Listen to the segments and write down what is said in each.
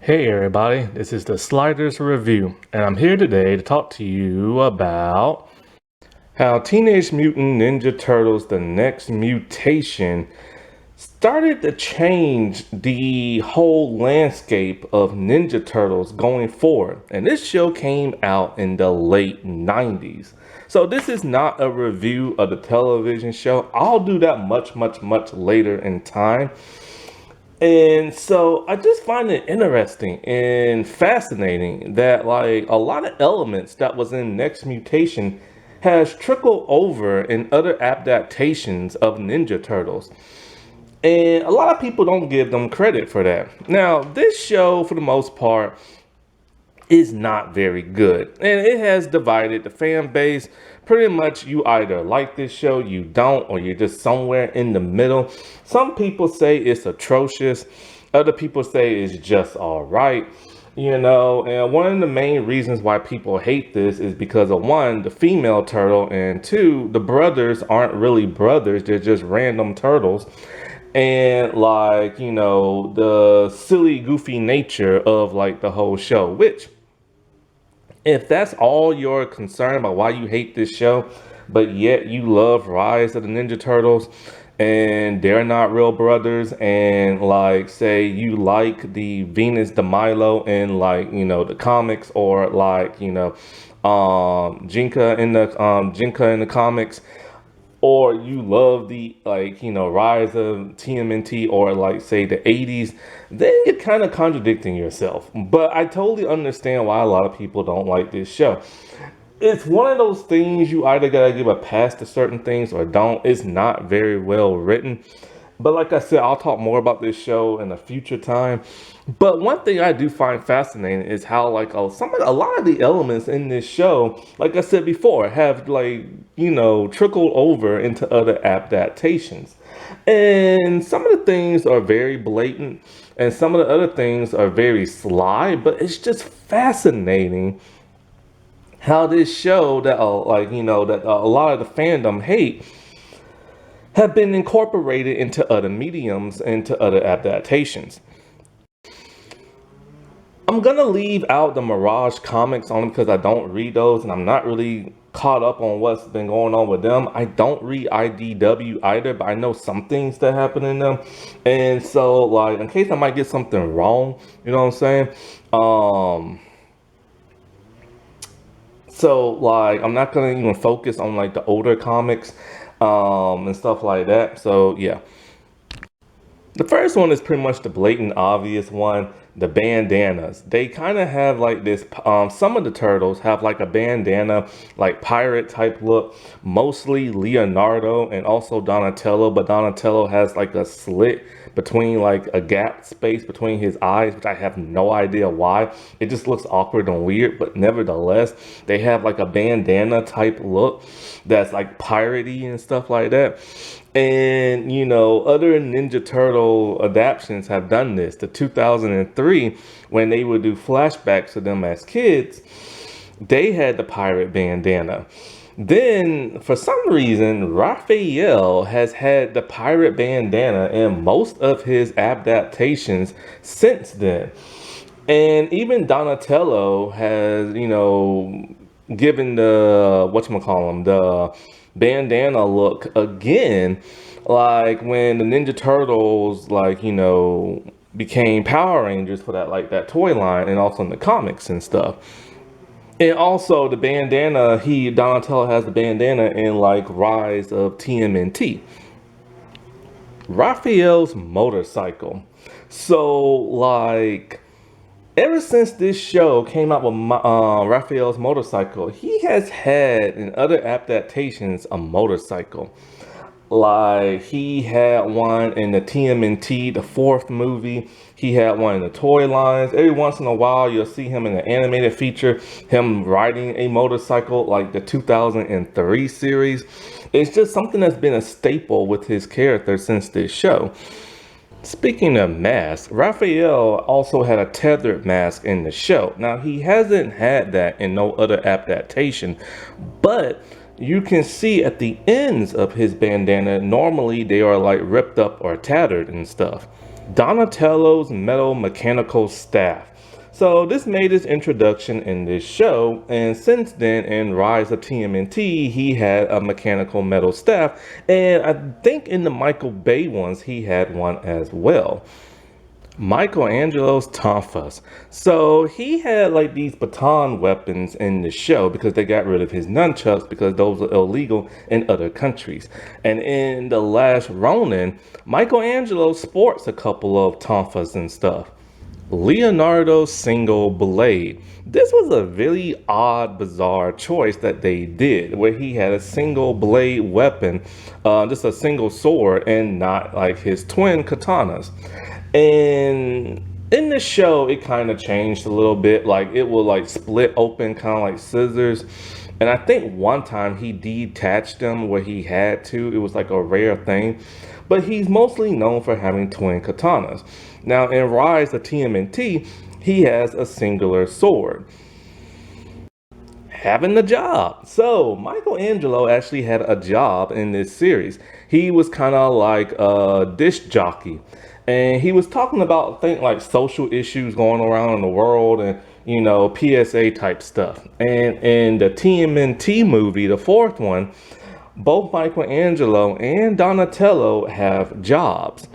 Hey everybody, this is the Sliders Review, and I'm here today to talk to you about how Teenage Mutant Ninja Turtles The Next Mutation started to change the whole landscape of Ninja Turtles going forward. And this show came out in the late 90s. So this is not a review of the television show. I'll do that much later in time. And so I just find it interesting and fascinating that like a lot of elements that was in Next Mutation has trickled over in other adaptations of Ninja Turtles. And a lot of people don't give them credit for that. Now, this show, for the most part, is not very good, and it has divided the fan base. Pretty much you either like this show, you don't, or you're just somewhere in the middle. Some people say it's atrocious, other people say it's just all right. And one of the main reasons why people hate this is because of one, the female turtle, and two, the brothers aren't really brothers, they're just random turtles. And like, the silly goofy nature of like the whole show, which if that's all your concern about why you hate this show, but yet you love Rise of the Ninja Turtles and they're not real brothers, and like say you like the Venus de Milo in like, the comics, or like, Jinka in the comics, or you love the like rise of tmnt, or like say the 80s, then you're kind of contradicting yourself. But I totally understand why a lot of people don't like this show. It's one of those things, you either gotta give a pass to certain things or don't. It's not very well written. But like I said, I'll talk more about this show in a future time. But one thing I do find fascinating is how like a lot of the elements in this show, like I said before, have like, trickled over into other adaptations. And some of the things are very blatant and some of the other things are very sly, but it's just fascinating how this show that that a lot of the fandom hate have been incorporated into other mediums, into other adaptations. I'm gonna leave out the Mirage comics only because I don't read those and I'm not really caught up on what's been going on with them. I don't read IDW either, but I know some things that happen in them. And so like in case I might get something wrong, you know what I'm saying? So like I'm not gonna even focus on like the older comics and stuff like that. So yeah. The first one is pretty much the blatant obvious one, the bandanas. They kind of have like this, some of the turtles have like a bandana, like pirate type look, mostly Leonardo and also Donatello, but Donatello has like a slit between like a gap space between his eyes, which I have no idea why. It just looks awkward and weird, but nevertheless, they have like a bandana type look that's like piratey and stuff like that. And other Ninja Turtle adaptions have done this. The 2003, when they would do flashbacks of them as kids, they had the pirate bandana. Then, for some reason, Raphael has had the pirate bandana in most of his adaptations since then. And even Donatello has, given the, whatchamacallem, the bandana look again, like when the Ninja Turtles, like, became Power Rangers for that, like that toy line, and also in the comics and stuff. And also the bandana, Donatello has the bandana in like Rise of TMNT. Raphael's motorcycle. So like ever since this show came out with Raphael's motorcycle, he has had in other adaptations a motorcycle. Like he had one in the TMNT, the fourth movie. He had one in the toy lines. Every once in a while, you'll see him in an animated feature, him riding a motorcycle, like the 2003 series. It's just something that's been a staple with his character since this show. Speaking of masks, Raphael also had a tethered mask in the show. Now, he hasn't had that in no other adaptation, but you can see at the ends of his bandana, normally they are like ripped up or tattered and stuff. Donatello's metal mechanical staff. So this made his introduction in this show, and since then in Rise of TMNT, he had a mechanical metal staff, and I think in the Michael Bay ones, he had one as well. Michelangelo's tonfas. So he had like these baton weapons in the show because they got rid of his nunchucks because those are illegal in other countries. And in The Last Ronin, Michelangelo sports a couple of tonfas and stuff. Leonardo's single blade. This was a really odd, bizarre choice that they did, where he had a single blade weapon, just a single sword, and not like his twin katanas. And in the show, it kind of changed a little bit. Like it will like split open, kind of like scissors. And I think one time he detached them where he had to. It was like a rare thing. But he's mostly known for having twin katanas. Now in Rise of TMNT, he has a singular sword. Having the job. So Michelangelo actually had a job in this series. He was kind of like a disc jockey. And he was talking about, I think, like social issues going around in the world and, you know, PSA type stuff. And in the TMNT movie, the fourth one, both Michelangelo and Donatello have jobs.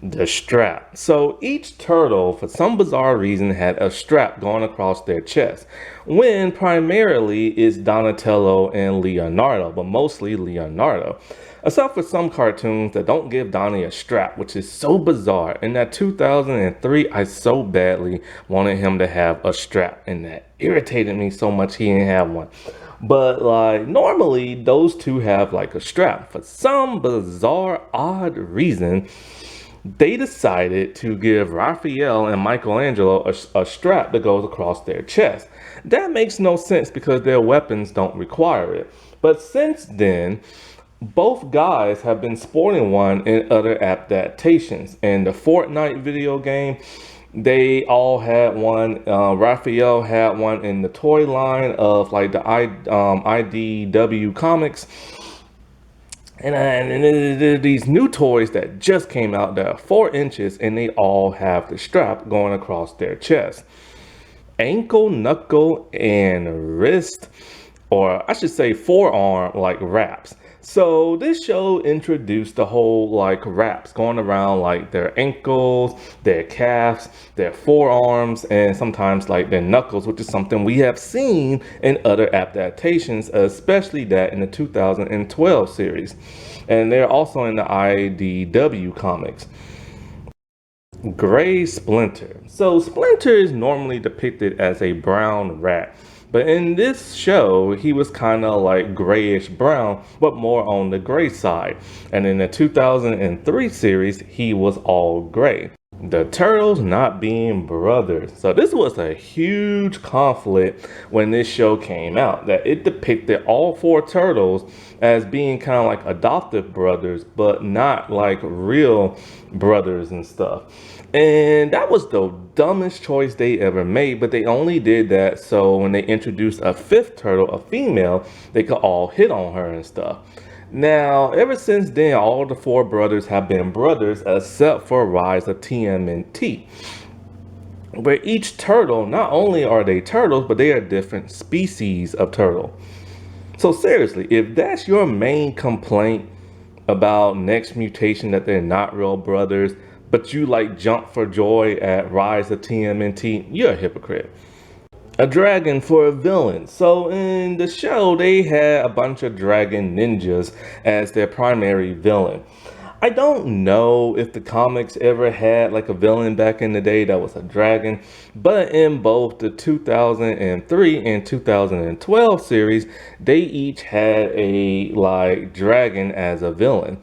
The strap. So each turtle, for some bizarre reason, had a strap going across their chest, when primarily it's Donatello and Leonardo, but mostly Leonardo. Except for some cartoons that don't give Donnie a strap, which is so bizarre. In that 2003, I so badly wanted him to have a strap, and that irritated me so much he didn't have one. But like normally those two have like a strap. For some bizarre, odd reason, they decided to give Raphael and Michelangelo a strap that goes across their chest. That makes no sense because their weapons don't require it. But since then, both guys have been sporting one in other adaptations. In the Fortnite video game, they all had one. Raphael had one in the toy line of like the IDW comics. And these new toys that just came out that are 4 inches and they all have the strap going across their chest. Ankle, knuckle, and wrist, or I should say forearm, like wraps. So this show introduced the whole like wraps going around like their ankles, their calves, their forearms, and sometimes like their knuckles, which is something we have seen in other adaptations, especially that in the 2012 series. And they're also in the IDW comics. Gray Splinter. So Splinter is normally depicted as a brown rat. But in this show, he was kind of like grayish brown, but more on the gray side. And in the 2003 series, he was all gray. The turtles not being brothers. So this was a huge conflict when this show came out, that it depicted all 4 turtles as being kind of like adoptive brothers, but not like real brothers and stuff. And that was the dumbest choice they ever made, but they only did that so when they introduced a 5th turtle, a female, they could all hit on her and stuff. Now, ever since then, all the 4 brothers have been brothers except for Rise of TMNT, where each turtle, not only are they turtles, but they are different species of turtle. So seriously, if that's your main complaint about Next Mutation, that they're not real brothers, but you like jump for joy at Rise of TMNT, you're a hypocrite. A dragon for a villain. So in the show, they had a bunch of dragon ninjas as their primary villain. I don't know if the comics ever had like a villain back in the day that was a dragon, but in both the 2003 and 2012 series, they each had a like dragon as a villain.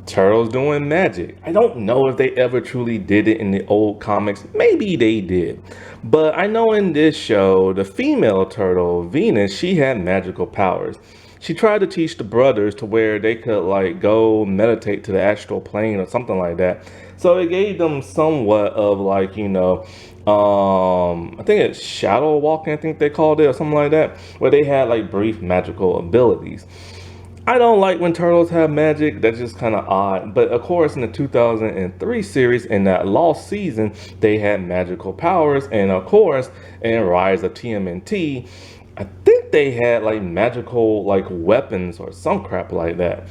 Turtles doing magic. I don't know if they ever truly did it in the old comics. Maybe they did. But I know in this show, the female turtle, Venus, she had magical powers. She tried to teach the brothers to where they could like go meditate to the astral plane or something like that. So it gave them somewhat of like, you know, I think it's shadow walking, I think they called it, or something like that, where they had like brief magical abilities. I don't like when turtles have magic. That's just kind of odd. But of course, in the 2003 series, in that lost season, they had magical powers. And of course, in Rise of TMNT, I think they had like magical like weapons or some crap like that.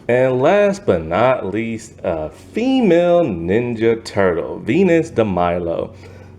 And last but not least, a female Ninja Turtle, Venus de Milo.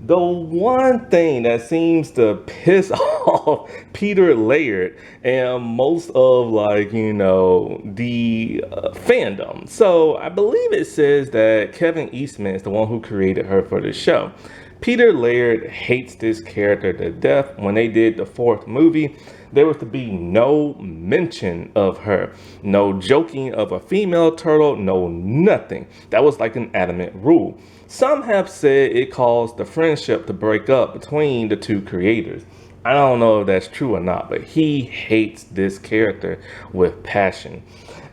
The one thing that seems to piss off Peter Laird and most of the fandom. So I believe it says that Kevin Eastman is the one who created her for the show. Peter Laird hates this character to death. When they did the fourth movie, there was to be no mention of her, no joking of a female turtle, no nothing. That was like an adamant rule. Some have said it caused the friendship to break up between the two creators. I don't know if that's true or not, but he hates this character with passion.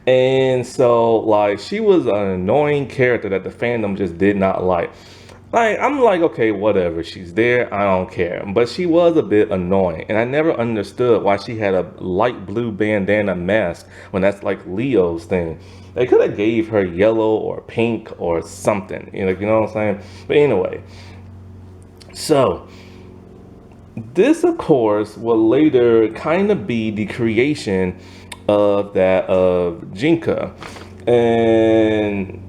And so, like, she was an annoying character that the fandom just did not like. Like, I'm like, okay, whatever. She's there. I don't care. But she was a bit annoying. And I never understood why she had a light blue bandana mask when that's like Leo's thing. They could have gave her yellow or pink or something. You know what I'm saying? But anyway, so this, of course, will later kind of be the creation of Jinka. And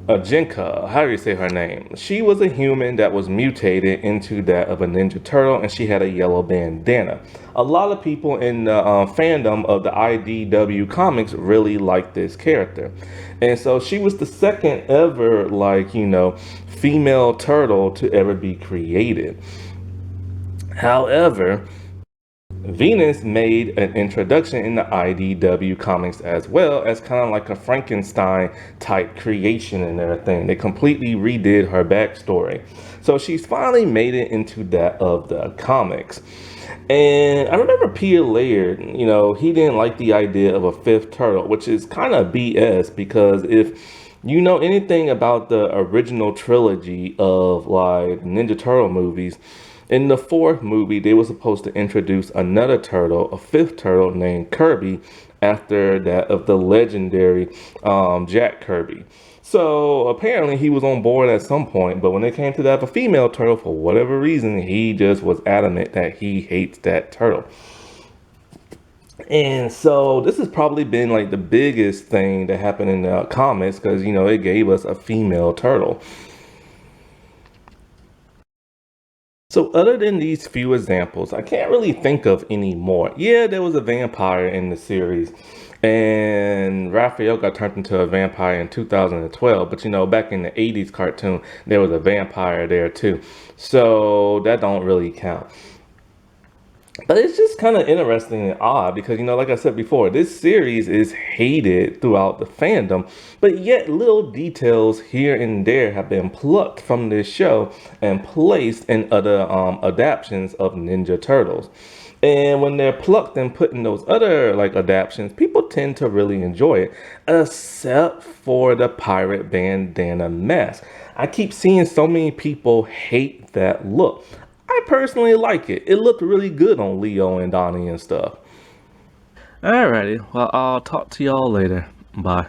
Jinka, how do you say her name? She was a human that was mutated into that of a Ninja Turtle, and she had a yellow bandana. A lot of people in the fandom of the IDW comics really liked this character. And so she was the second ever, female turtle to ever be created. However, Venus made an introduction in the IDW comics as well as kind of like a Frankenstein type creation and everything. They completely redid her backstory. So she's finally made it into that of the comics. And I remember Peter Laird, he didn't like the idea of a fifth turtle, which is kind of BS because if you know anything about the original trilogy of like Ninja Turtle movies, in the fourth movie, they were supposed to introduce another turtle, a fifth turtle named Kirby, after that of the legendary Jack Kirby. So apparently he was on board at some point, but when it came to that of a female turtle, for whatever reason, he just was adamant that he hates that turtle. And so this has probably been like the biggest thing that happened in the comics because, it gave us a female turtle. So other than these few examples, I can't really think of any more. Yeah, there was a vampire in the series and Raphael got turned into a vampire in 2012. But back in the 80s cartoon, there was a vampire there too. So that don't really count. But it's just kind of interesting and odd because, like I said before, this series is hated throughout the fandom, but yet little details here and there have been plucked from this show and placed in other adaptions of Ninja Turtles. And when they're plucked and put in those other adaptions, people tend to really enjoy it, except for the pirate bandana mask. I keep seeing so many people hate that look. I personally like it. It looked really good on Leo and Donnie and stuff. Alrighty, well, I'll talk to y'all later. Bye.